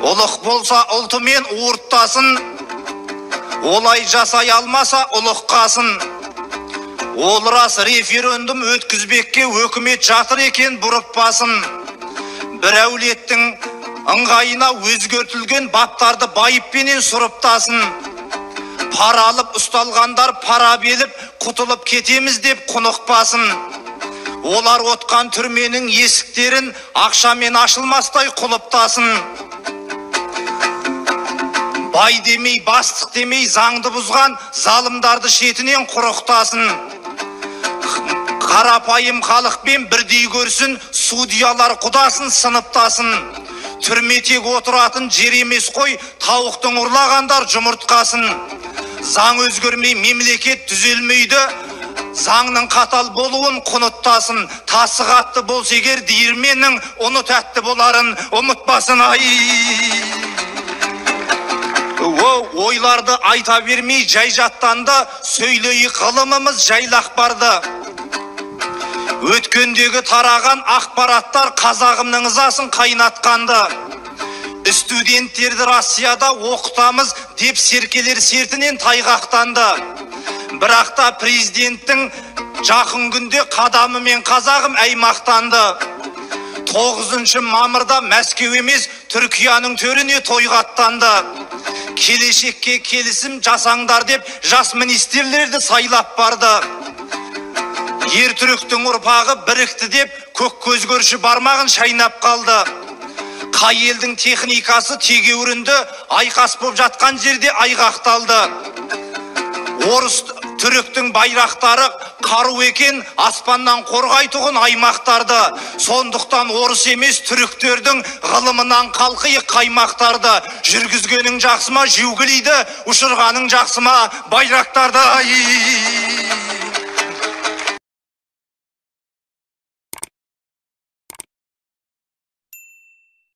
Ұлық болса ұлтымен уырттасын, олай жасай алмаса ұлыққасын. Ол рас референдум өткізбекке өкімет жатыр екен бұрып басын. Бір әулеттің ыңғайына өзгертілген баптарды байыппенен сұрыптасын. Пара алып ұсталғандар пара беліп құтылып кетеміз деп құнықпасын. Олар отқан түрменің есіктерін ақшамен ашылмастай құлыптасын. Бай демей, бастық демей заңды бұзған залымдарды шетінен құрықтасын. Қарапайым халықпен бірдей көрсін, судьялар құдасын сыныптасын. Түрметек отыратын жер емес қой, тауықтың ұрлағандар жұмыртқасын. Заң өзгермей мемлекет түзелмейді, заңның қатал болуын құныттасын. Тасы қатты болса егер диірменнің ұны тәтті боларын ұмытпасын. Ойларды айта бермей жай жаттанды, сөйлейік ғылымымыз жайлақ барды. Өткендегі тараған ақпараттар қазағымның ызасын қайнатқанды. Студенттерді Россияда оқытамыз деп серкелер сертінен тайғақтанды. Бірақта президенттің жақын күнде қадамымен қазағым аймақтанды. 9 мамырда Мәскеу емес Түркияның төріне тойғаттанды. Келешекке келісім жасаңдар деп жас министрлерді сайлап барды. Ертүріктің ұрпағы бірікті деп көк көз көрші бармағын шайнап қалды. Қай елдің техникасы тегеурінді, айқас боп жатқан жерде айғақталды. Орыс түріктің байрақтары қару екен, аспаннан қорғайтұғын аймақтарды. Сондықтан орыс емес түріктердің ғылымынан қалқиық қаймақтарды. Жүргізгенің жақсыма жеугілейді, ұшырғаның жақсыма байрақтарды.